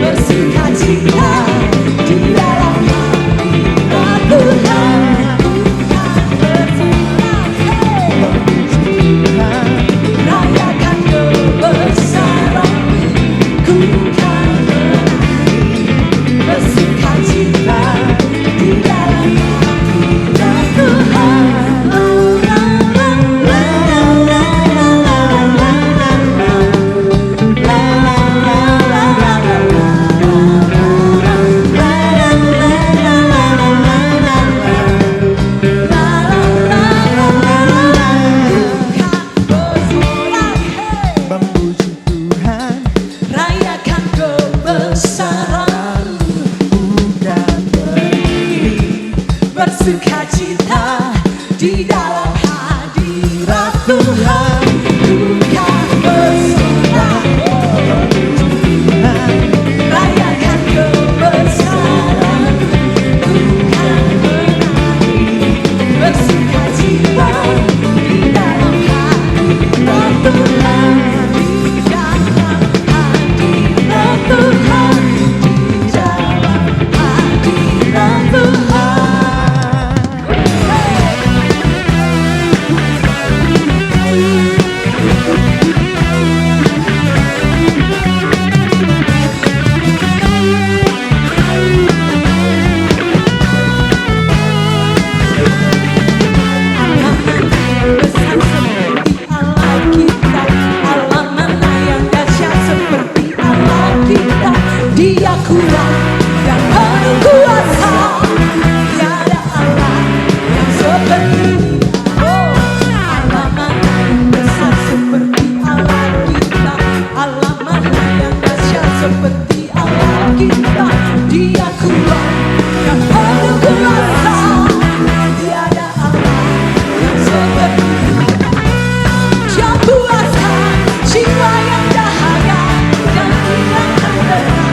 Bersuka cita di dalam bersukacita di dalam hadirat Tuhan. Bukan bersorak, rayakan kebesaran Tuhan, menari bersukacita di dalam hadirat Tuhan, di dalam hadirat Tuhan, di dalam hadirat Tuhan. Dia kuat dan penuh kuasa, tiada Allah yang seperti Dia. Allah mana yang besar seperti Allah kita, Allah mana yang dahsyat seperti Allah kita. Dia kuat dan penuh kuasa, tiada Allah yang seperti Dia. Dia puaskan jiwa yang dahaga dan hilangkan berat.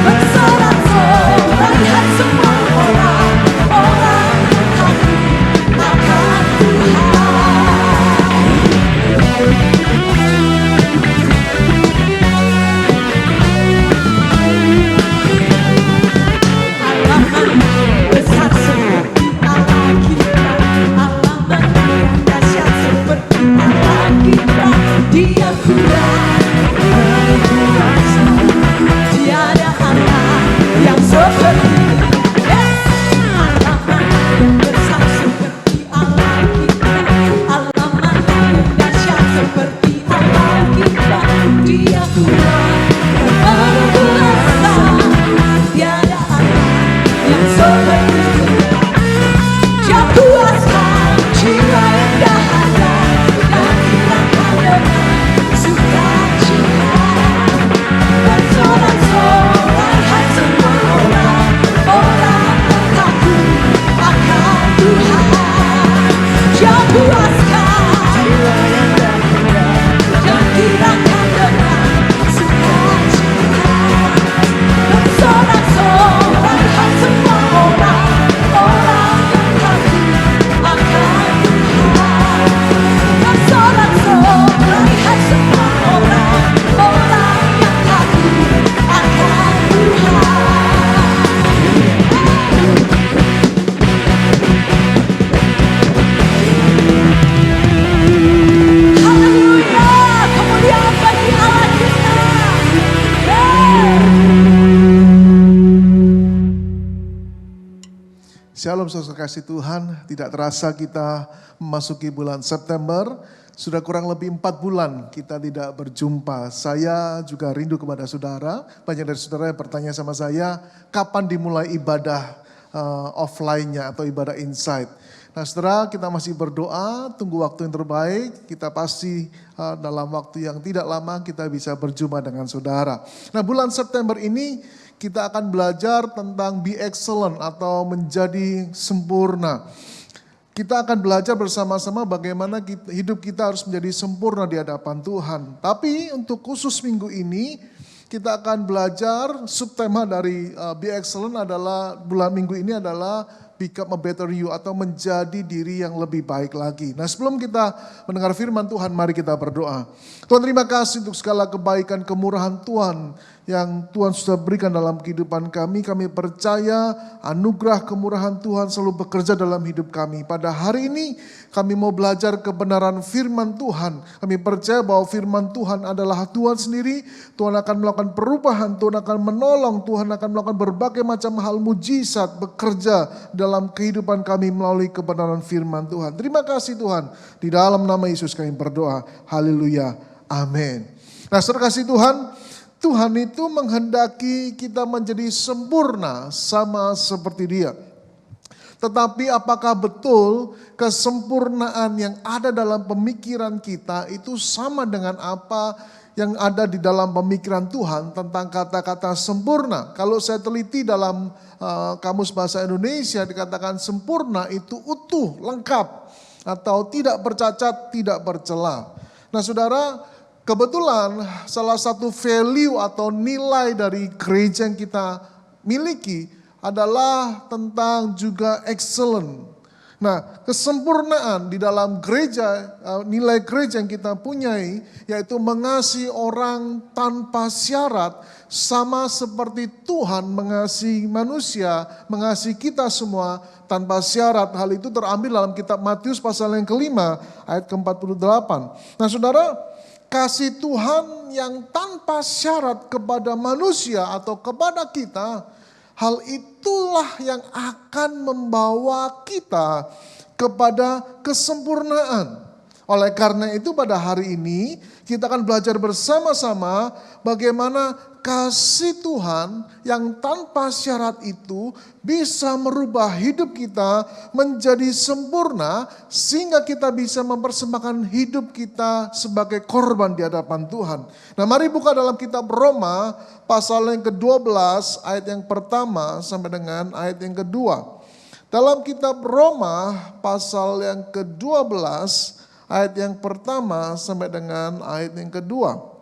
Bersorak-sorai semua orang-orang yang takut akan Tuhan. Allah mana besar seperti Allah kita, Allah mana yang dahsyat seperti Allah kita. Dia kuat, tiada Allah yang seperti Dia. Allah mana yang besar seperti Allah kita, Allah mana yang dahsyat seperti Allah kita. Dia kuat dan penuh kuasa, tiada Allah yang seperti Dia. Dia puaskan jiwa yang dahaga dan hilangkan dengan sukacita. Bersorak-sorai semua orang-orang yang takut akan Tuhan. Dia puaskan jiwa yang dahaga dan hilangkan dengan sukacita. Bersorak-sorai semua orang-orang yang takut akan Tuhan. Bersorak-sorai semua orang-orang yang takut akan Tuhan. Haleluya, kemuliaan bagi Allah kita. Shalom saudara kasih Tuhan, tidak terasa kita memasuki bulan September. Sudah kurang lebih 4 bulan kita tidak berjumpa. Saya juga rindu kepada saudara. Banyak dari saudara yang bertanya sama saya, kapan dimulai ibadah offline-nya atau ibadah insight. Nah saudara, kita masih berdoa, tunggu waktu yang terbaik. Kita pasti dalam waktu yang tidak lama kita bisa berjumpa dengan saudara. Nah bulan September ini kita akan belajar tentang be excellent atau menjadi sempurna. Kita akan belajar bersama-sama bagaimana hidup kita harus menjadi sempurna di hadapan Tuhan. Tapi untuk khusus minggu ini, kita akan belajar subtema dari Be Excellent adalah bulan minggu ini adalah Become a Better You atau menjadi diri yang lebih baik lagi. Nah sebelum kita mendengar firman Tuhan, mari kita berdoa. Tuhan terima kasih untuk segala kebaikan kemurahan Tuhan yang Tuhan sudah berikan dalam kehidupan kami. Kami percaya anugerah kemurahan Tuhan selalu bekerja dalam hidup kami. Pada hari ini kami mau belajar kebenaran firman Tuhan. Kami percaya bahwa firman Tuhan adalah Tuhan sendiri. Tuhan akan melakukan perubahan, Tuhan akan menolong, Tuhan akan melakukan berbagai macam hal mujizat bekerja dalam kehidupan kami melalui kebenaran firman Tuhan. Terima kasih Tuhan. Di dalam nama Yesus kami berdoa. Haleluya. Amin. Nah saudara kasih Tuhan, Tuhan itu menghendaki kita menjadi sempurna sama seperti Dia. Tetapi apakah betul kesempurnaan yang ada dalam pemikiran kita itu sama dengan apa yang ada di dalam pemikiran Tuhan tentang kata-kata sempurna. Kalau saya teliti dalam Kamus Bahasa Indonesia dikatakan sempurna itu utuh, lengkap, atau tidak bercacat, tidak bercela. Nah saudara, kebetulan salah satu value atau nilai dari gereja yang kita miliki adalah tentang juga excellent. Nah, kesempurnaan di dalam gereja, nilai gereja yang kita punyai, yaitu mengasihi orang tanpa syarat, sama seperti Tuhan mengasihi manusia, mengasihi kita semua tanpa syarat. Hal itu terambil dalam kitab Matius pasal yang kelima, ayat ke-48. Nah saudara, kasih Tuhan yang tanpa syarat kepada manusia atau kepada kita, hal itulah yang akan membawa kita kepada kesempurnaan. Oleh karena itu pada hari ini kita akan belajar bersama-sama bagaimana kasih Tuhan yang tanpa syarat itu bisa merubah hidup kita menjadi sempurna sehingga kita bisa mempersembahkan hidup kita sebagai korban di hadapan Tuhan. Nah mari buka dalam kitab Roma pasal yang ke-12 ayat yang pertama sampai dengan ayat yang kedua. Dalam kitab Roma pasal yang ke-12 ayat yang pertama sampai dengan ayat yang kedua.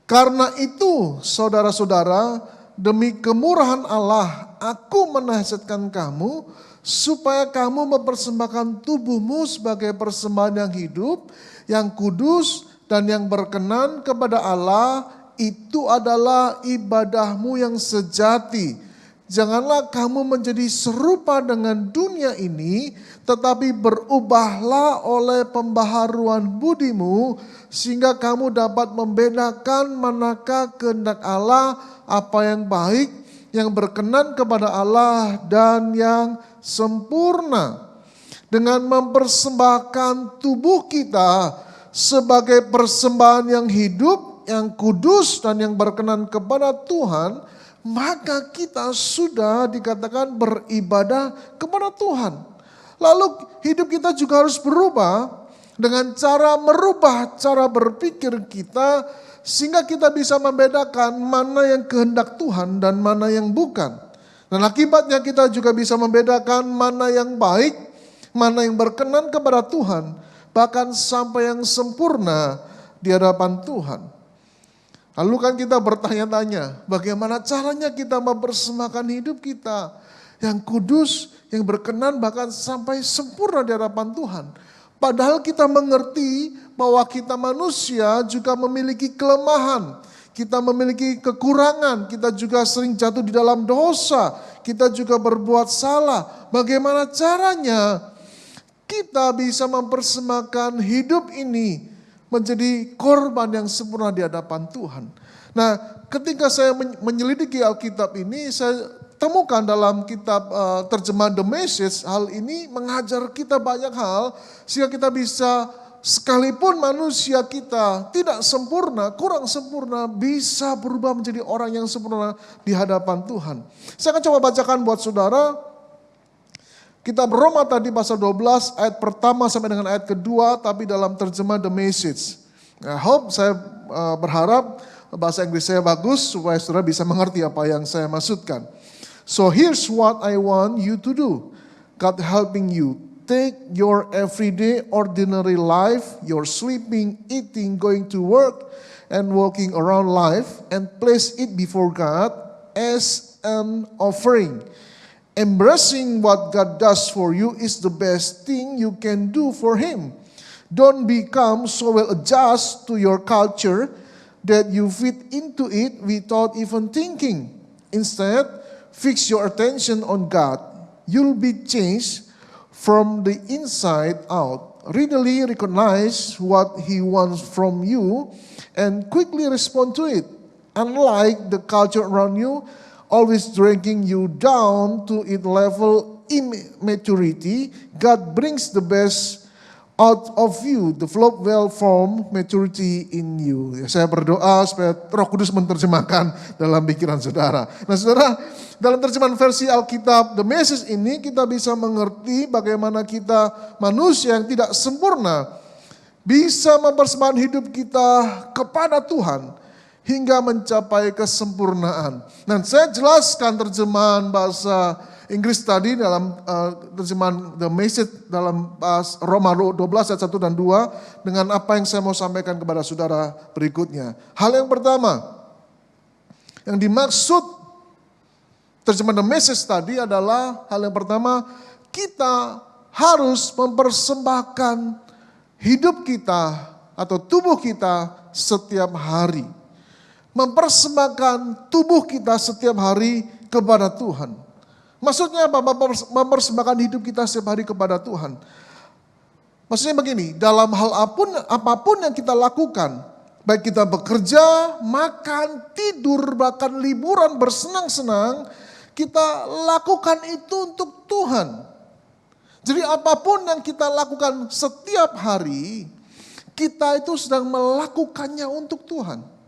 Karena itu saudara-saudara, demi kemurahan Allah aku menasihatkan kamu supaya kamu mempersembahkan tubuhmu sebagai persembahan yang hidup, yang kudus dan yang berkenan kepada Allah, itu adalah ibadahmu yang sejati. Janganlah kamu menjadi serupa dengan dunia ini, tetapi berubahlah oleh pembaharuan budimu, sehingga kamu dapat membedakan manakah kehendak Allah, apa yang baik, yang berkenan kepada Allah, dan yang sempurna. Dengan mempersembahkan tubuh kita sebagai persembahan yang hidup, yang kudus, dan yang berkenan kepada Tuhan, maka kita sudah dikatakan beribadah kepada Tuhan. Lalu hidup kita juga harus berubah dengan cara merubah cara berpikir kita sehingga kita bisa membedakan mana yang kehendak Tuhan dan mana yang bukan. Dan akibatnya kita juga bisa membedakan mana yang baik, mana yang berkenan kepada Tuhan, bahkan sampai yang sempurna di hadapan Tuhan. Lalu kan kita bertanya-tanya, bagaimana caranya kita mempersembahkan hidup kita yang kudus, yang berkenan bahkan sampai sempurna di hadapan Tuhan. Padahal kita mengerti bahwa kita manusia juga memiliki kelemahan, kita memiliki kekurangan, kita juga sering jatuh di dalam dosa, kita juga berbuat salah. Bagaimana caranya kita bisa mempersembahkan hidup ini menjadi korban yang sempurna di hadapan Tuhan. Nah, ketika saya menyelidiki Alkitab ini, saya temukan dalam kitab terjemahan The Message, hal ini mengajar kita banyak hal, sehingga kita bisa, sekalipun manusia kita tidak sempurna, kurang sempurna, bisa berubah menjadi orang yang sempurna di hadapan Tuhan. Saya akan coba bacakan buat saudara, kitab Roma tadi pasal 12 ayat pertama sampai dengan ayat kedua, tapi dalam terjemah The Message. Saya berharap bahasa Inggris saya bagus supaya saudara bisa mengerti apa yang saya maksudkan. So here's what I want you to do. God helping you. Take your everyday ordinary life, your sleeping, eating, going to work, and walking around life, and place it before God as an offering. Embracing what God does for you is the best thing you can do for Him. Don't become so well adjusted to your culture that you fit into it without even thinking. Instead, fix your attention on God. You'll be changed from the inside out. Readily recognize what He wants from you and quickly respond to it. Unlike the culture around you, always dragging you down to its level immaturity, God brings the best out of you, develop well-formed maturity in you. Saya berdoa supaya Roh Kudus menerjemahkan dalam pikiran saudara. Nah saudara, dalam terjemahan versi Alkitab The Message ini kita bisa mengerti bagaimana kita manusia yang tidak sempurna bisa mempersembahkan hidup kita kepada Tuhan hingga mencapai kesempurnaan. Dan saya jelaskan terjemahan bahasa Inggris tadi dalam terjemahan The Message dalam Roma 12 ayat 1 dan 2 dengan apa yang saya mau sampaikan kepada saudara berikutnya. Hal yang pertama yang dimaksud terjemahan The Message tadi adalah hal yang pertama, kita harus mempersembahkan hidup kita atau tubuh kita setiap hari. Mempersembahkan tubuh kita setiap hari kepada Tuhan. Maksudnya apa? Mempersembahkan hidup kita setiap hari kepada Tuhan. Maksudnya begini, dalam hal apapun yang kita lakukan, baik kita bekerja, makan, tidur, bahkan liburan, bersenang-senang, kita lakukan itu untuk Tuhan. Jadi apapun yang kita lakukan setiap hari, kita itu sedang melakukannya untuk Tuhan.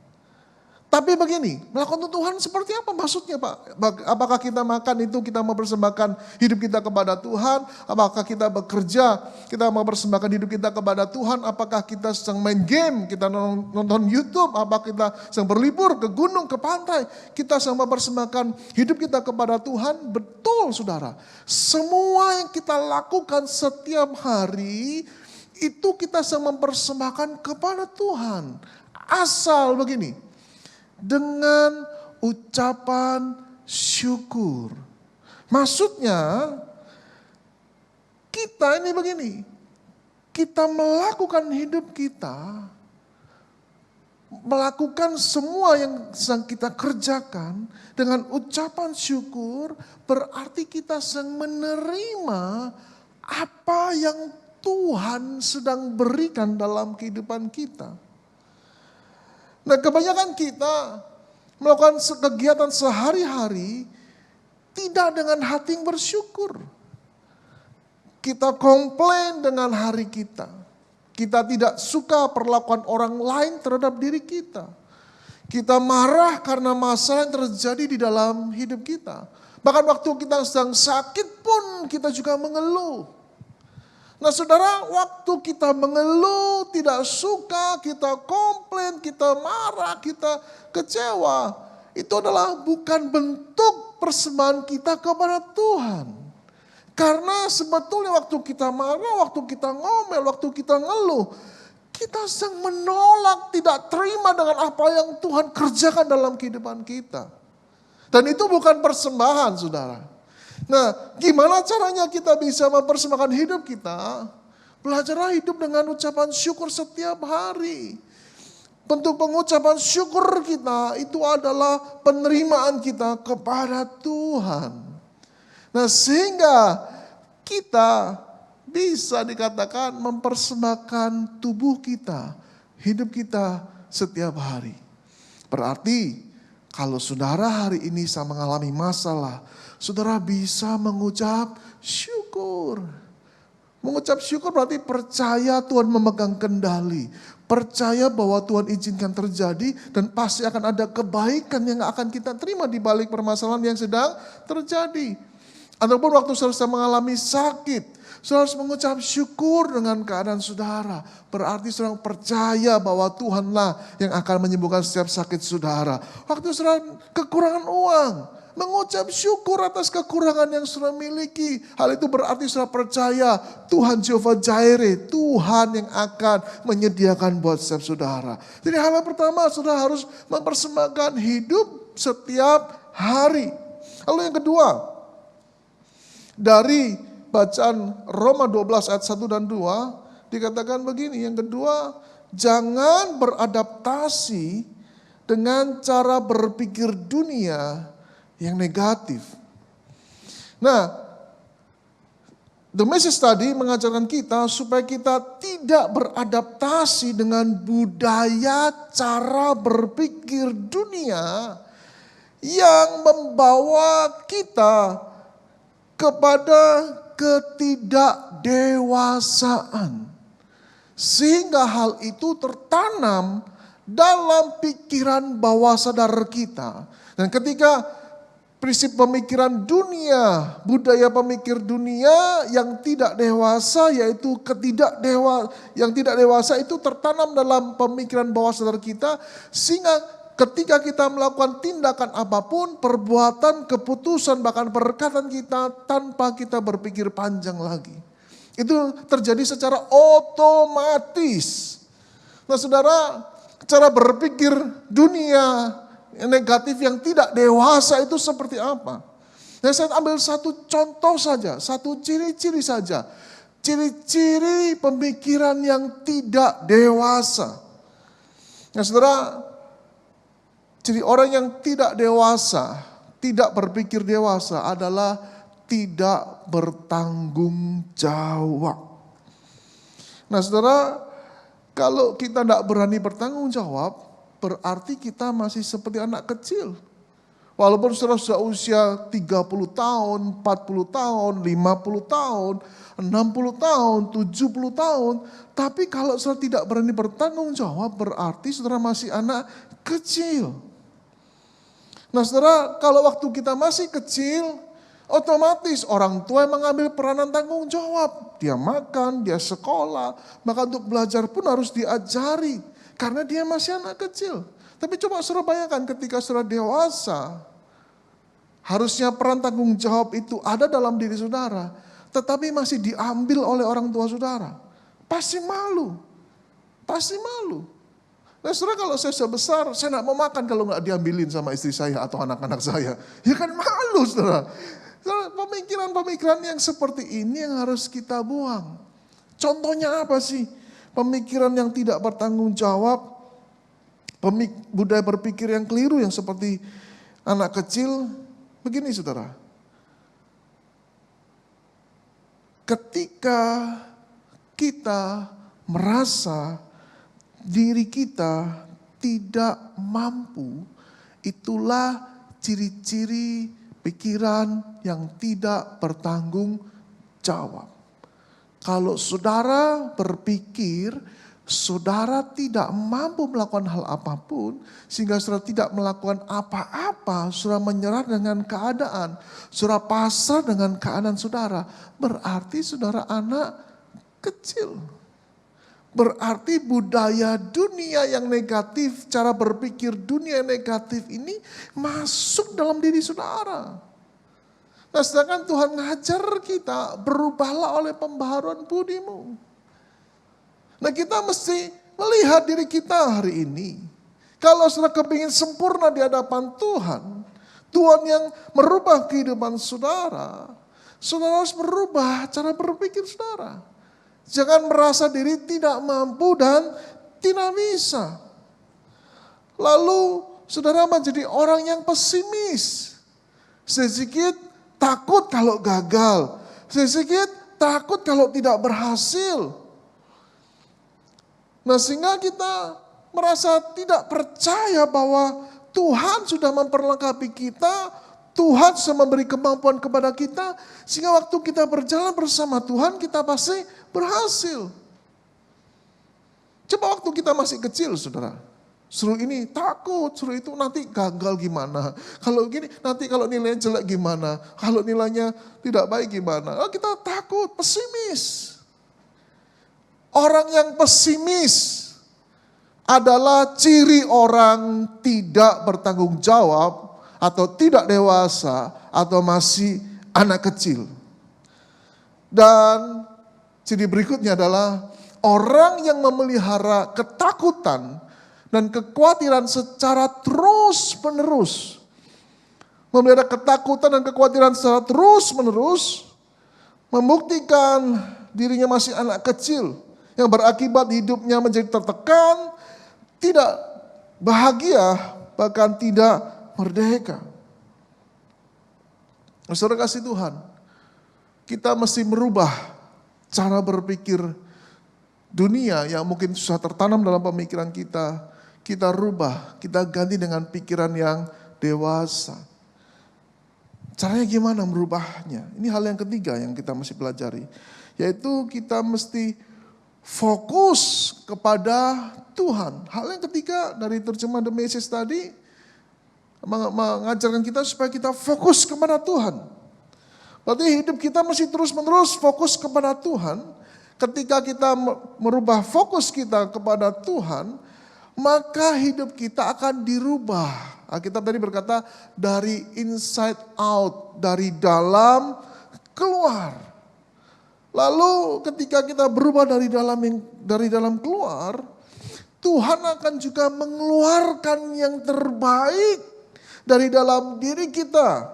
Tapi begini, melakukan untuk Tuhan seperti apa maksudnya Pak? Apakah kita makan itu kita mempersembahkan hidup kita kepada Tuhan? Apakah kita bekerja, kita mempersembahkan hidup kita kepada Tuhan? Apakah kita sedang main game, kita nonton YouTube? Apakah kita sedang berlibur ke gunung, ke pantai? Kita sedang mempersembahkan hidup kita kepada Tuhan? Betul saudara, semua yang kita lakukan setiap hari, itu kita sedang mempersembahkan kepada Tuhan. Asal begini, dengan ucapan syukur. Maksudnya kita ini begini, kita melakukan hidup kita, melakukan semua yang sedang kita kerjakan dengan ucapan syukur, berarti kita sedang menerima apa yang Tuhan sedang berikan dalam kehidupan kita. Nah, kebanyakan kita melakukan kegiatan sehari-hari tidak dengan hati yang bersyukur. Kita komplain dengan hari kita. Kita tidak suka perlakuan orang lain terhadap diri kita. Kita marah karena masalah yang terjadi di dalam hidup kita. Bahkan waktu kita sedang sakit pun kita juga mengeluh. Nah saudara, waktu kita mengeluh, tidak suka, kita komplain, kita marah, kita kecewa. Itu adalah bukan bentuk persembahan kita kepada Tuhan. Karena sebetulnya waktu kita marah, waktu kita ngomel, waktu kita ngeluh, kita sedang menolak, tidak terima dengan apa yang Tuhan kerjakan dalam kehidupan kita. Dan itu bukan persembahan saudara. Nah, gimana caranya kita bisa mempersembahkan hidup kita? Belajarlah hidup dengan ucapan syukur setiap hari. Bentuk pengucapan syukur kita itu adalah penerimaan kita kepada Tuhan. Nah, sehingga kita bisa dikatakan mempersembahkan tubuh kita, hidup kita setiap hari. Berarti kalau saudara hari ini sedang mengalami masalah, saudara bisa mengucap syukur. Mengucap syukur berarti percaya Tuhan memegang kendali. Percaya bahwa Tuhan izinkan terjadi dan pasti akan ada kebaikan yang akan kita terima di balik permasalahan yang sedang terjadi. Ataupun waktu saudara mengalami sakit, saudara harus mengucap syukur dengan keadaan saudara. Berarti saudara percaya bahwa Tuhanlah yang akan menyembuhkan setiap sakit saudara. Waktu saudara kekurangan uang, mengucap syukur atas kekurangan yang saudara miliki. Hal itu berarti saudara percaya Tuhan Jehovah Jireh, Tuhan yang akan menyediakan buat setiap saudara. Jadi hal yang pertama saudara harus mempersembahkan hidup setiap hari. Lalu yang kedua, dari bacaan Roma 12 ayat 1 dan 2 dikatakan begini. Yang kedua, jangan beradaptasi dengan cara berpikir dunia yang negatif. Nah, The Message tadi mengajarkan kita supaya kita tidak beradaptasi dengan budaya cara berpikir dunia yang membawa kita kepada ketidakdewasaan. Sehingga hal itu tertanam dalam pikiran bawah sadar kita. Dan ketika prinsip pemikiran dunia, budaya pemikir dunia yang tidak dewasa, yaitu yang tidak dewasa itu tertanam dalam pemikiran bawah sadar kita, sehingga ketika kita melakukan tindakan apapun, perbuatan, keputusan, bahkan perkataan kita tanpa kita berpikir panjang lagi. Itu terjadi secara otomatis. Nah saudara, cara berpikir dunia negatif yang tidak dewasa itu seperti apa? Nah, saya ambil satu contoh saja, satu ciri-ciri saja. Ciri-ciri pemikiran yang tidak dewasa. Nah saudara, ciri orang yang tidak dewasa, tidak berpikir dewasa adalah tidak bertanggung jawab. Nah saudara, kalau kita tidak berani bertanggung jawab, berarti kita masih seperti anak kecil. Walaupun sudah usia 30 tahun, 40 tahun, 50 tahun, 60 tahun, 70 tahun. Tapi kalau saudara tidak berani bertanggung jawab, berarti saudara masih anak kecil. Nah saudara, kalau waktu kita masih kecil, otomatis orang tua yang mengambil peranan tanggung jawab. Dia makan, dia sekolah, maka untuk belajar pun harus diajari. Karena dia masih anak kecil. Tapi coba saudara bayangkan ketika saudara dewasa, harusnya peran tanggung jawab itu ada dalam diri saudara, tetapi masih diambil oleh orang tua saudara. Pasti malu. Pasti malu. Nah saudara, kalau saya sebesar, saya tidak mau makan kalau nggak diambilin sama istri saya atau anak-anak saya. Ya kan malu saudara. Pemikiran-pemikiran yang seperti ini yang harus kita buang. Contohnya apa sih? Pemikiran yang tidak bertanggung jawab, budaya berpikir yang keliru yang seperti anak kecil. Begini saudara, ketika kita merasa diri kita tidak mampu, itulah ciri-ciri pikiran yang tidak bertanggung jawab. Kalau saudara berpikir, saudara tidak mampu melakukan hal apapun, sehingga saudara tidak melakukan apa-apa, saudara menyerah dengan keadaan, saudara pasrah dengan keadaan saudara, berarti saudara anak kecil. Berarti budaya dunia yang negatif, cara berpikir dunia yang negatif ini masuk dalam diri saudara. Nah sedangkan Tuhan ngajar kita, berubahlah oleh pembaharuan budimu. Nah kita mesti melihat diri kita hari ini. Kalau saudara kepingin sempurna di hadapan Tuhan, Tuhan yang merubah kehidupan saudara, saudara harus merubah cara berpikir saudara. Jangan merasa diri tidak mampu dan tidak bisa. Lalu saudara menjadi orang yang pesimis. Sedikit takut kalau gagal, sedikit takut kalau tidak berhasil. Nah sehingga kita merasa tidak percaya bahwa Tuhan sudah memperlengkapi kita, Tuhan sudah memberi kemampuan kepada kita, sehingga waktu kita berjalan bersama Tuhan kita pasti berhasil. Coba waktu kita masih kecil saudara, suruh ini takut, suruh itu nanti gagal gimana. Kalau gini, nanti kalau nilainya jelek gimana. Kalau nilainya tidak baik gimana. Oh, kita takut, pesimis. Orang yang pesimis adalah ciri orang tidak bertanggung jawab atau tidak dewasa atau masih anak kecil. Dan ciri berikutnya adalah orang yang memelihara ketakutan dan kekhawatiran secara terus-menerus. Memelihara ketakutan dan kekhawatiran secara terus-menerus membuktikan dirinya masih anak kecil yang berakibat hidupnya menjadi tertekan, tidak bahagia, bahkan tidak merdeka. Saudara kasih Tuhan, kita mesti merubah cara berpikir dunia yang mungkin susah tertanam dalam pemikiran kita. Kita rubah, kita ganti dengan pikiran yang dewasa. Caranya gimana merubahnya? Ini hal yang ketiga yang kita mesti pelajari. Yaitu kita mesti fokus kepada Tuhan. Hal yang ketiga dari terjemahan The Message tadi mengajarkan kita supaya kita fokus kepada Tuhan. Berarti hidup kita mesti terus-menerus fokus kepada Tuhan. Ketika kita merubah fokus kita kepada Tuhan, maka hidup kita akan dirubah. Alkitab tadi berkata dari inside out, dari dalam keluar. Lalu ketika kita berubah dari dalam keluar, Tuhan akan juga mengeluarkan yang terbaik dari dalam diri kita,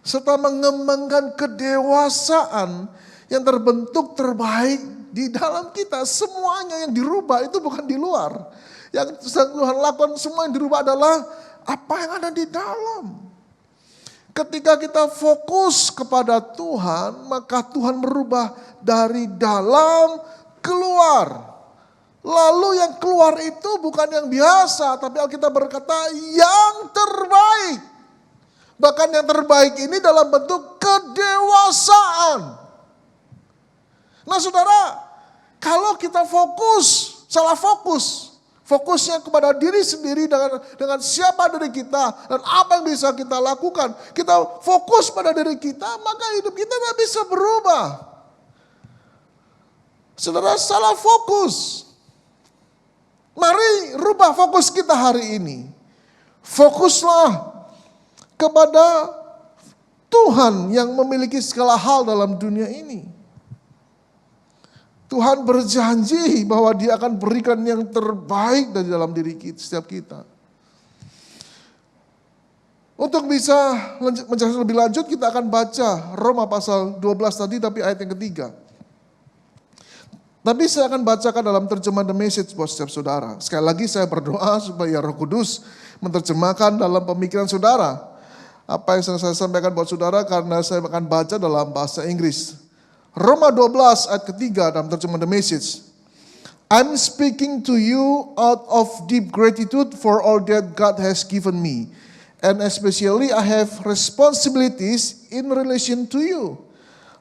serta mengembangkan kedewasaan yang terbentuk terbaik di dalam kita. Semuanya yang dirubah itu bukan di luar. Yang Tuhan lakukan semua yang dirubah adalah apa yang ada di dalam. Ketika kita fokus kepada Tuhan, maka Tuhan merubah dari dalam keluar. Lalu yang keluar itu bukan yang biasa, tapi Alkitab berkata yang terbaik. Bahkan yang terbaik ini dalam bentuk kedewasaan. Nah saudara, kalau kita salah fokus. Fokusnya kepada diri sendiri dengan siapa diri kita dan apa yang bisa kita lakukan. Kita fokus pada diri kita, maka hidup kita tidak bisa berubah. Saudara, salah fokus. Mari rubah fokus kita hari ini. Fokuslah kepada Tuhan yang memiliki segala hal dalam dunia ini. Tuhan berjanji bahwa Dia akan berikan yang terbaik dari dalam diri kita, setiap kita. Untuk bisa menjelaskan lebih lanjut, kita akan baca Roma pasal 12 tadi, tapi ayat yang ketiga. Tapi saya akan bacakan dalam terjemahan The Message buat setiap saudara. Sekali lagi saya berdoa supaya Roh Kudus menerjemahkan dalam pemikiran saudara apa yang saya sampaikan buat saudara, karena saya akan baca dalam bahasa Inggris. Roma 12 ayat ketiga dalam terjemahan The Message. I'm speaking to you out of deep gratitude for all that God has given me. And especially I have responsibilities in relation to you.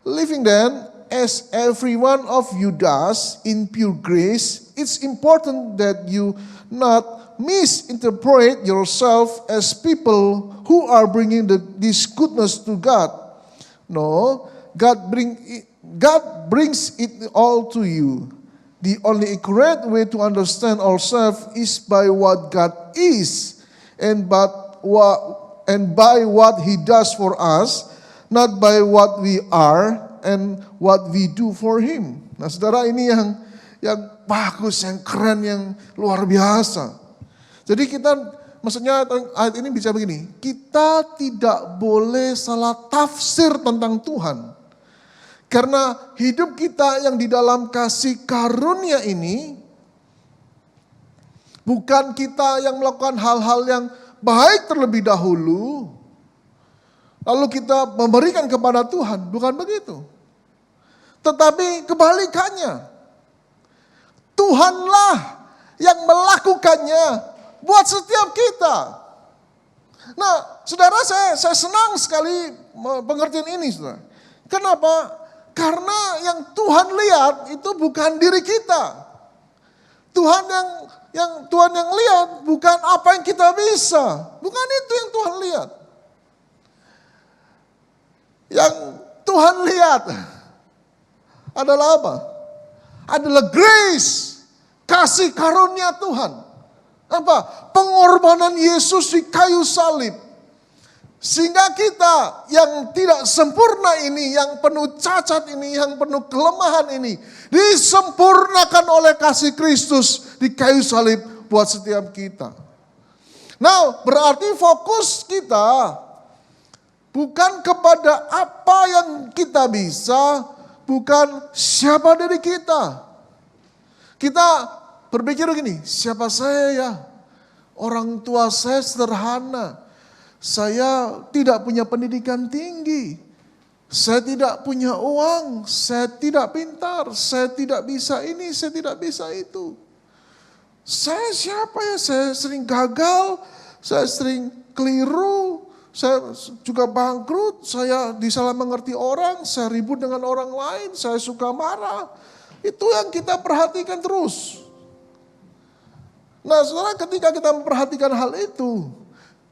Living then, as every one of you does in pure grace, it's important that you not misinterpret yourself as people who are bringing this goodness to God. No, God brings it all to you. The only correct way to understand ourselves is by what God is and by what He does for us, not by what we are and what we do for Him. Nah saudara, ini yang bagus, yang keren, yang luar biasa. Jadi maksudnya ayat ini bisa begini, kita tidak boleh salah tafsir tentang Tuhan. Karena hidup kita yang di dalam kasih karunia ini, bukan kita yang melakukan hal-hal yang baik terlebih dahulu, lalu kita memberikan kepada Tuhan, bukan begitu. Tetapi kebalikannya, Tuhanlah yang melakukannya buat setiap kita. Nah, saudara, saya senang sekali pengertian ini, saudara. Kenapa? Karena yang Tuhan lihat itu bukan diri kita. Tuhan yang lihat bukan apa yang kita bisa. Bukan itu yang Tuhan lihat. Yang Tuhan lihat adalah apa? Adalah grace, kasih karunia Tuhan. Apa? Pengorbanan Yesus di kayu salib. Sehingga kita yang tidak sempurna ini, yang penuh cacat ini, yang penuh kelemahan ini, disempurnakan oleh kasih Kristus di kayu salib buat setiap kita. Nah, berarti fokus kita bukan kepada apa yang kita bisa, bukan siapa diri kita. Kita berpikir begini, siapa saya ya? Orang tua saya sederhana. Saya tidak punya pendidikan tinggi. Saya tidak punya uang. Saya tidak pintar. Saya tidak bisa ini, saya tidak bisa itu. Saya siapa ya? Saya sering gagal. Saya sering keliru. Saya juga bangkrut. Saya disalah mengerti orang. Saya ribut dengan orang lain. Saya suka marah. Itu yang kita perhatikan terus. Nah saudara, ketika kita memperhatikan hal itu,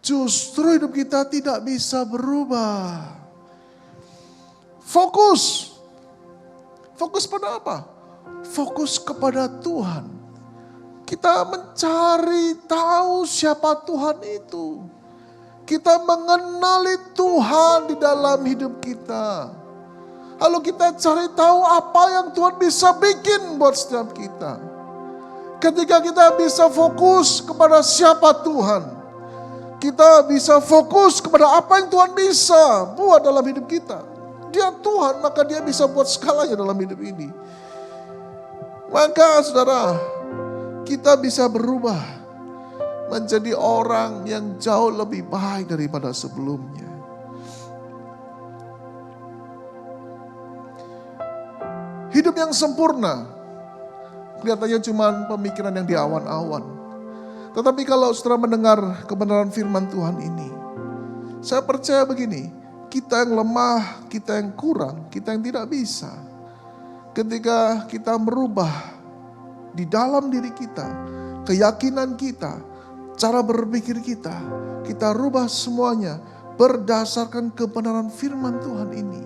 justru hidup kita tidak bisa berubah. Fokus. Fokus pada apa? Fokus kepada Tuhan. Kita mencari tahu siapa Tuhan itu. Kita mengenali Tuhan di dalam hidup kita. Lalu kita cari tahu apa yang Tuhan bisa bikin buat setiap kita. Ketika kita bisa fokus kepada siapa Tuhan, kita bisa fokus kepada apa yang Tuhan bisa buat dalam hidup kita. Dia Tuhan, maka dia bisa buat segalanya dalam hidup ini. Maka saudara, kita bisa berubah menjadi orang yang jauh lebih baik daripada sebelumnya. Hidup yang sempurna kelihatannya cuma pemikiran yang di awan-awan. Tetapi kalau saudara mendengar kebenaran firman Tuhan ini, saya percaya begini, kita yang lemah, kita yang kurang, kita yang tidak bisa. Ketika kita merubah di dalam diri kita, keyakinan kita, cara berpikir kita, kita rubah semuanya berdasarkan kebenaran firman Tuhan ini.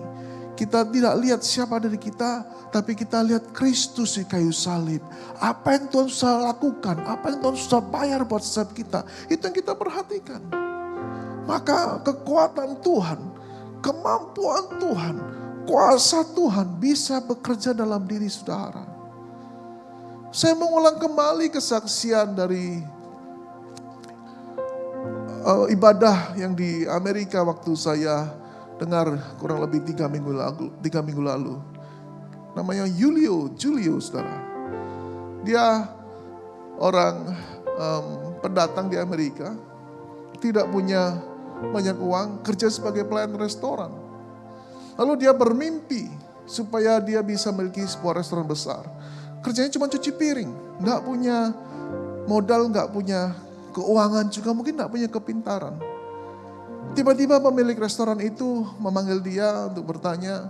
Kita tidak lihat siapa dari kita, tapi kita lihat Kristus di kayu salib. Apa yang Tuhan sudah lakukan, apa yang Tuhan sudah bayar buat setiap kita, itu yang kita perhatikan. Maka kekuatan Tuhan, kemampuan Tuhan, kuasa Tuhan bisa bekerja dalam diri saudara. Saya mengulang kembali kesaksian dari ibadah yang di Amerika waktu saya dengar kurang lebih 3 minggu lalu. Namanya Julio saudara. Dia orang pendatang di Amerika, tidak punya banyak uang, kerja sebagai pelayan restoran. Lalu dia bermimpi supaya dia bisa memiliki sebuah restoran besar. Kerjanya cuma cuci piring, gak punya modal, gak punya keuangan juga, mungkin gak punya kepintaran. Tiba-tiba pemilik restoran itu memanggil dia untuk bertanya,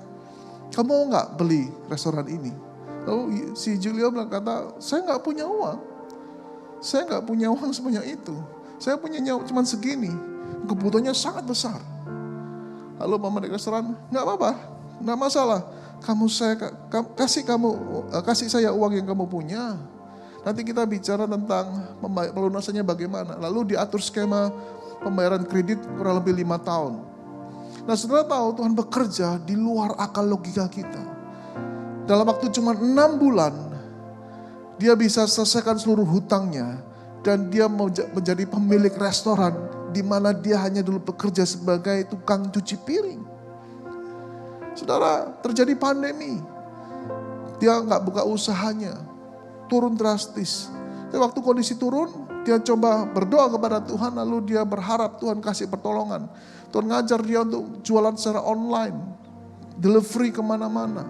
kamu mau gak beli restoran ini? Lalu si Julio bilang kata, saya gak punya uang. Saya gak punya uang sebanyak itu. Saya punya cuma segini. Kebutuhannya sangat besar. Lalu pemilik restoran, gak apa-apa, gak masalah. Kasih saya uang yang kamu punya. Nanti kita bicara tentang pelunasannya bagaimana. Lalu diatur skema pembayaran kredit kurang lebih 5 tahun. Nah saudara tahu Tuhan bekerja di luar akal logika kita. Dalam waktu cuma 6 bulan, dia bisa selesaikan seluruh hutangnya. Dan dia menjadi pemilik restoran, di mana dia hanya dulu bekerja sebagai tukang cuci piring. Saudara, terjadi pandemi. Dia gak buka usahanya. Turun drastis. Tapi waktu kondisi turun, dia coba berdoa kepada Tuhan, lalu dia berharap Tuhan kasih pertolongan. Tuhan ngajar dia untuk jualan secara online, delivery kemana-mana.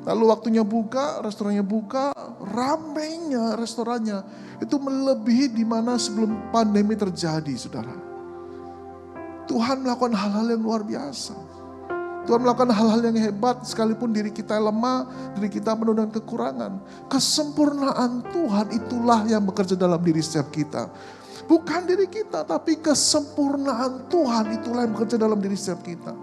Lalu waktunya buka, restorannya buka, ramainya restorannya. Itu melebihi di mana sebelum pandemi terjadi, saudara. Tuhan melakukan hal-hal yang luar biasa. Tuhan melakukan hal-hal yang hebat sekalipun diri kita lemah, diri kita penuh dengan kekurangan. Kesempurnaan Tuhan itulah yang bekerja dalam diri setiap kita. Bukan diri kita, tapi kesempurnaan Tuhan itulah yang bekerja dalam diri setiap kita.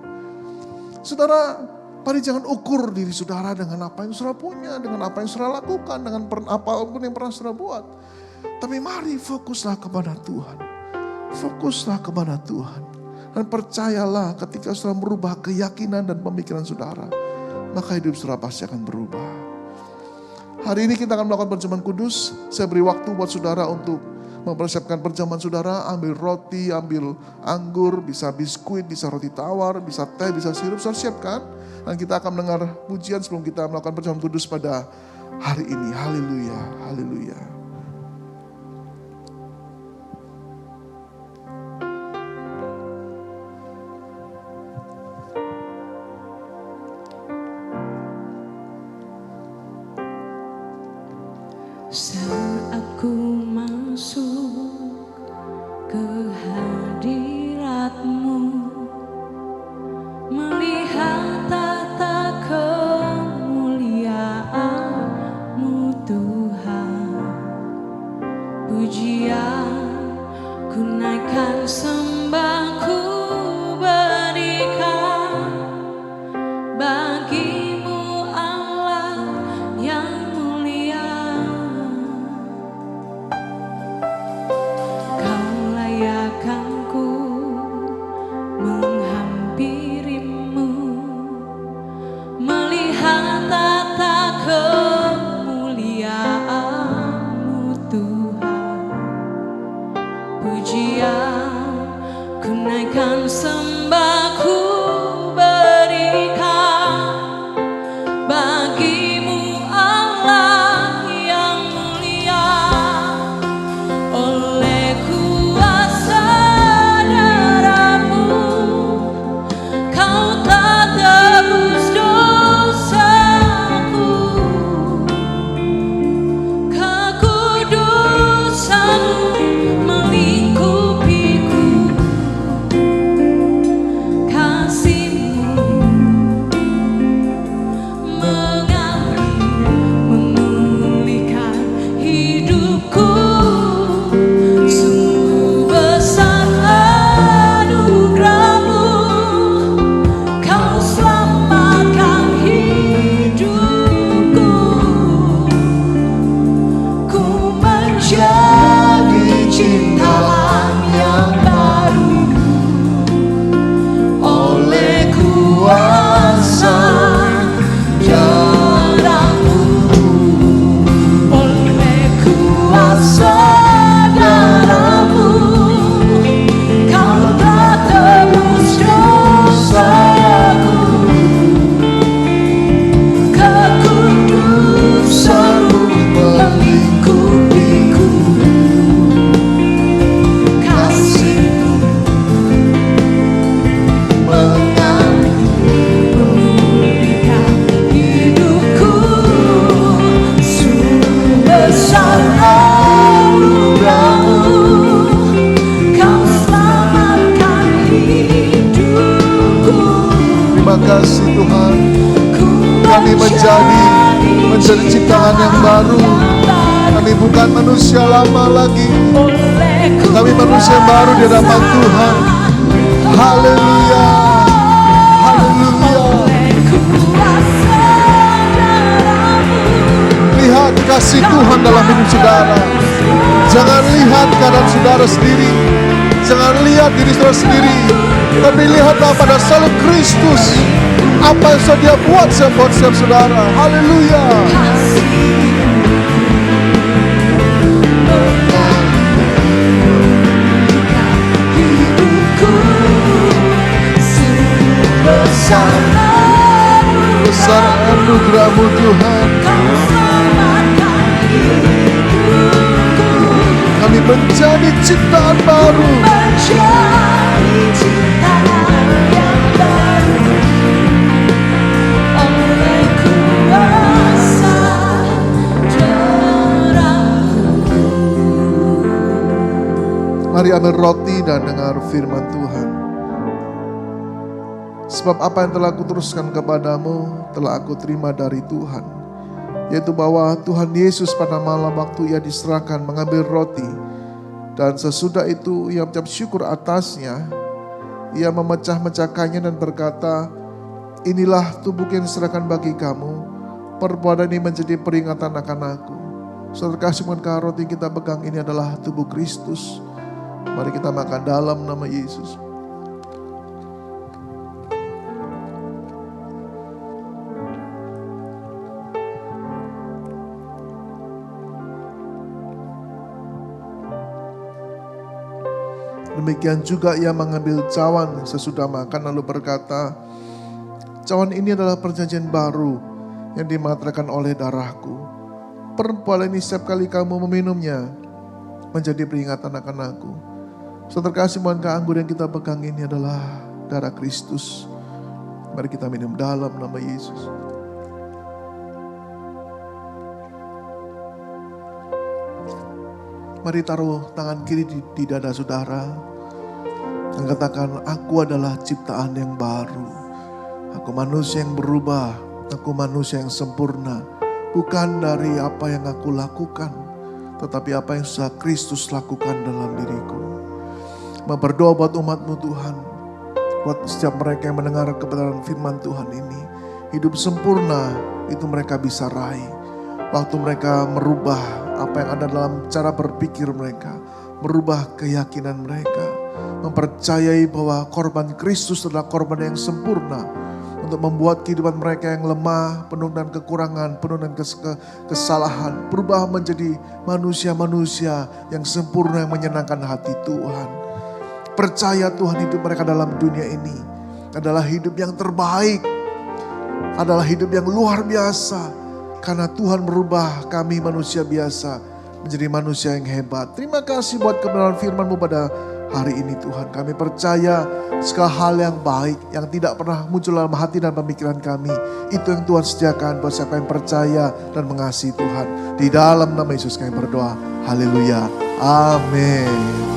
Saudara, mari jangan ukur diri saudara dengan apa yang saudara punya, dengan apa yang saudara lakukan, dengan apapun yang pernah saudara buat. Tapi mari fokuslah kepada Tuhan. Fokuslah kepada Tuhan. Dan percayalah ketika saudara merubah keyakinan dan pemikiran saudara, maka hidup saudara pasti akan berubah. Hari ini kita akan melakukan perjamuan kudus. Saya beri waktu buat saudara untuk mempersiapkan perjamuan saudara. Ambil roti, ambil anggur, bisa biskuit, bisa roti tawar, bisa teh, bisa sirup. Saudara siapkan. Dan kita akan mendengar pujian sebelum kita melakukan perjamuan kudus pada hari ini. Haleluya, haleluya. Saat aku masuk ke hadirat-Mu, melihat tata kemuliaan-Mu Tuhan, Kan sembahku berikan bagimu Allah yang mulia. Oleh kuasa darah-Mu Kau telah tebus dosaku. Kekudusan-Mu melingkupiku. Kasih-Mu mengalir memulihkan hidupku. Sungguh besar anugerah-Mu, Kau selamatkan hidupku. Ku menjadi ciptaan yang baru oleh kuasa darah-Mu. Oleh kuasa darah-Mu Kau telah tebus dosaku. Kekudusan-Mu melingkupiku. Kasih-Mu mengalir memulihkan hidupku. Sungguh besar anugerah-Mu, Kau selamatkan hidupku. Terima kasih Tuhan. Ku Kami menjadi ciptaan yang baru. Kami bukan manusia lama lagi. Kami manusia baru di hadapan Tuhan. Haleluya. Haleluya. Lihat kasih Tuhan dalam hidup saudara. Jangan lihat keadaan saudara sendiri. Jangan lihat diri saudara sendiri. Tapi lihatlah pada salib Kristus. Apa yang sudah Dia buat buat setiap saudara. Haleluya. Besar anugerah-Mu Tuhan. Kami menjadi ciptaan baru. Menjadi ciptaan yang baru oleh kuasa darah-Mu. Mari ambil roti dan dengar firman Tuhan. Sebab apa yang telah kuteruskan kepadamu telah aku terima dari Tuhan, yaitu bahwa Tuhan Yesus pada malam waktu Ia diserahkan mengambil roti, dan sesudah itu Ia mengucap syukur atasnya. Ia memecah-mecahkannya dan berkata, inilah tubuhku yang diserahkan bagi kamu. Perbuatan ini menjadi peringatan akan aku. Saudara kasih, roti yang kita pegang ini adalah tubuh Kristus. Mari kita makan dalam nama Yesus. Demikian juga Ia mengambil cawan sesudah makan lalu berkata, cawan ini adalah perjanjian baru yang dimateraikan oleh darahku. Perbuatan ini setiap kali kamu meminumnya menjadi peringatan akan aku. Saudara kasih, mohon anggur yang kita pegang ini adalah darah Kristus. Mari kita minum dalam nama Yesus. Mari taruh tangan kiri di dada saudara dan katakan, aku adalah ciptaan yang baru. Aku manusia yang berubah. Aku manusia yang sempurna. Bukan dari apa yang aku lakukan, tetapi apa yang sudah Kristus lakukan dalam diriku. Berdoa buat umat-Mu Tuhan. Buat setiap mereka yang mendengar kebenaran firman Tuhan ini. Hidup sempurna itu mereka bisa raih. Waktu mereka merubah apa yang ada dalam cara berpikir mereka, merubah keyakinan mereka, mempercayai bahwa korban Kristus adalah korban yang sempurna untuk membuat kehidupan mereka yang lemah, penuh dengan kekurangan, penuh dengan kesalahan, berubah menjadi manusia-manusia yang sempurna, yang menyenangkan hati Tuhan. percaya Tuhan hidup mereka dalam dunia ini adalah hidup yang terbaik, adalah hidup yang luar biasa. Karena Tuhan merubah kami manusia biasa menjadi manusia yang hebat. Terima kasih buat kebenaran firman-Mu pada hari ini Tuhan. Kami percaya segala hal yang baik yang tidak pernah muncul dalam hati dan pemikiran kami, itu yang Tuhan sediakan buat siapa yang percaya dan mengasihi Tuhan. Di dalam nama Yesus kami berdoa. Haleluya. Amin.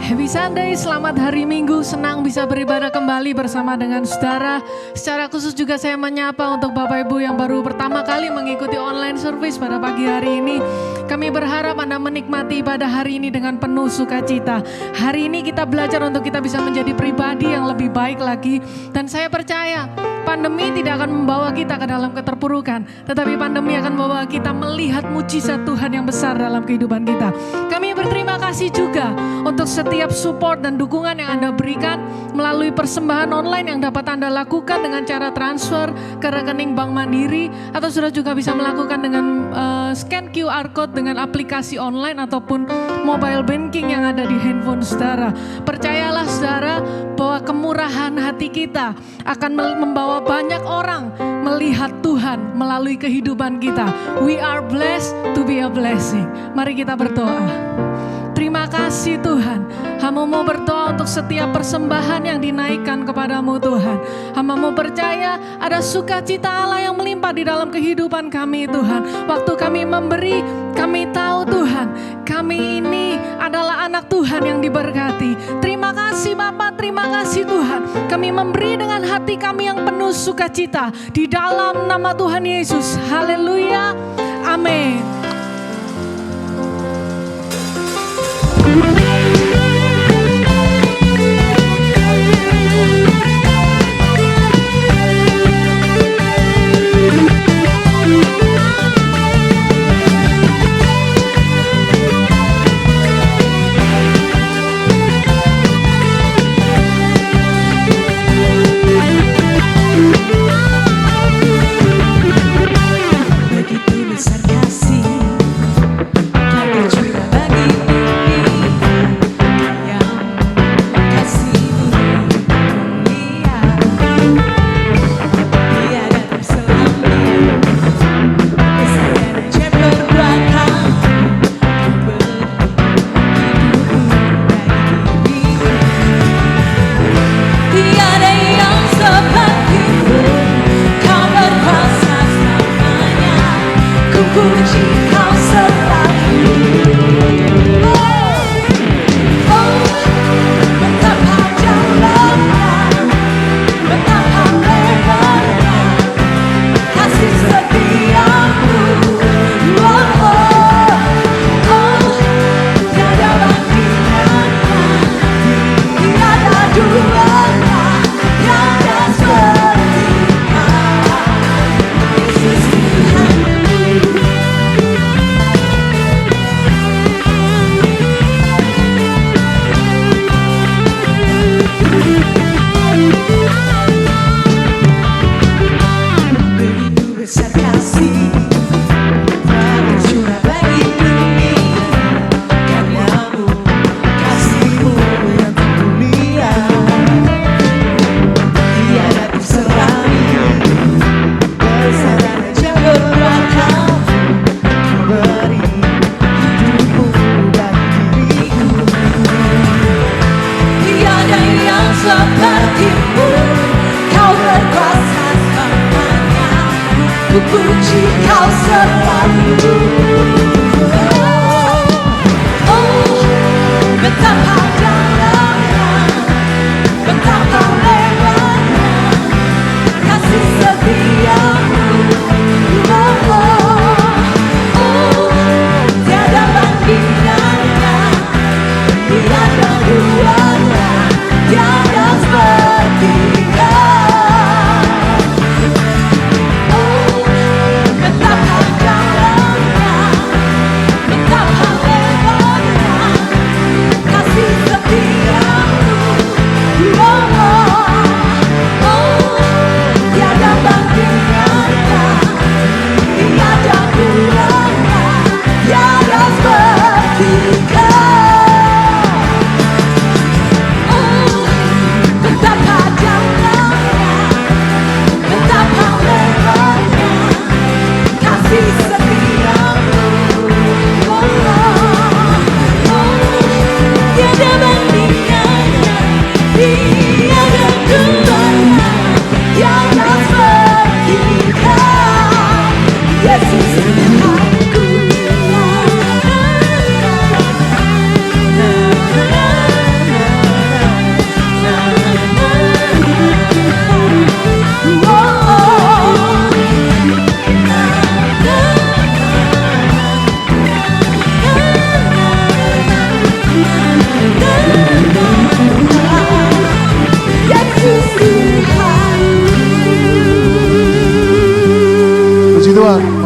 Happy Sunday, selamat hari Minggu, senang bisa beribadah kembali bersama dengan saudara. Secara khusus juga saya menyapa untuk Bapak Ibu yang baru pertama kali mengikuti online service pada pagi hari ini. Kami berharap Anda menikmati ibadah hari ini dengan penuh sukacita. Hari ini kita belajar untuk kita bisa menjadi pribadi yang lebih baik lagi. Dan saya percaya pandemi tidak akan membawa kita ke dalam keterpurukan, tetapi pandemi akan membawa kita melihat mujizat Tuhan yang besar dalam kehidupan kita. Kami berterima kasih juga untuk setiap support dan dukungan yang Anda berikan melalui persembahan online yang dapat Anda lakukan dengan cara transfer ke rekening Bank Mandiri, atau sudah juga bisa melakukan dengan scan QR code dengan aplikasi online ataupun mobile banking yang ada di handphone saudara. Percayalah saudara bahwa kemurahan hati kita akan membawa banyak orang melihat Tuhan melalui kehidupan kita. We are blessed to be a blessing. Mari kita berdoa. Terima kasih Tuhan, hamba-Mu berdoa untuk setiap persembahan yang dinaikkan kepadamu Tuhan. Hamba-Mu percaya ada sukacita Allah yang melimpah di dalam kehidupan kami Tuhan. Waktu kami memberi, kami tahu Tuhan, kami ini adalah anak Tuhan yang diberkati. Terima kasih Bapa, terima kasih Tuhan. Kami memberi dengan hati kami yang penuh sukacita di dalam nama Tuhan Yesus. Haleluya, amin. Kasih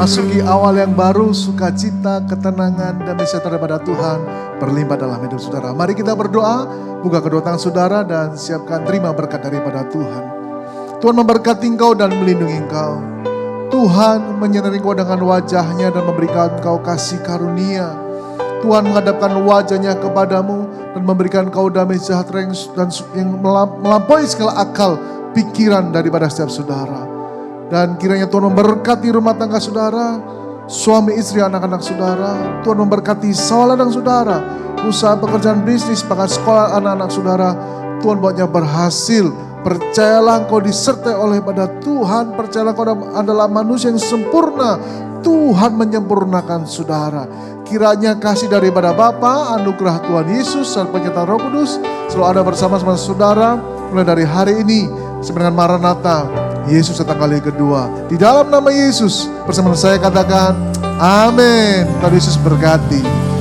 Masuki awal yang baru, sukacita, ketenangan, damai sejahtera daripada Tuhan berlimpah dalam hidup saudara. Mari kita berdoa, buka kedua tangan saudara dan siapkan terima berkat daripada Tuhan. Tuhan memberkati engkau dan melindungi engkau. Tuhan menyinari engkau dengan wajahnya dan memberikan engkau kasih karunia. Tuhan menghadapkan wajahnya kepadamu dan memberikan engkau damai sejahtera yang melampaui segala akal pikiran daripada setiap saudara. Dan kiranya Tuhan memberkati rumah tangga saudara, suami istri anak-anak saudara. Tuhan memberkati sawah ladang saudara, usaha pekerjaan bisnis, bahkan sekolah anak-anak saudara. Tuhan buatnya berhasil. Percayalah engkau disertai oleh pada Tuhan. Percayalah engkau adalah manusia yang sempurna. Tuhan menyempurnakan saudara. Kiranya kasih daripada Bapa, anugerah Tuhan Yesus, dan penyertaan Roh Kudus selalu ada bersama-sama saudara mulai dari hari ini sampai dengan Maranatha, Yesus datang kali kedua. Di dalam nama Yesus bersama saya katakan amin. Tuhan Yesus berkati.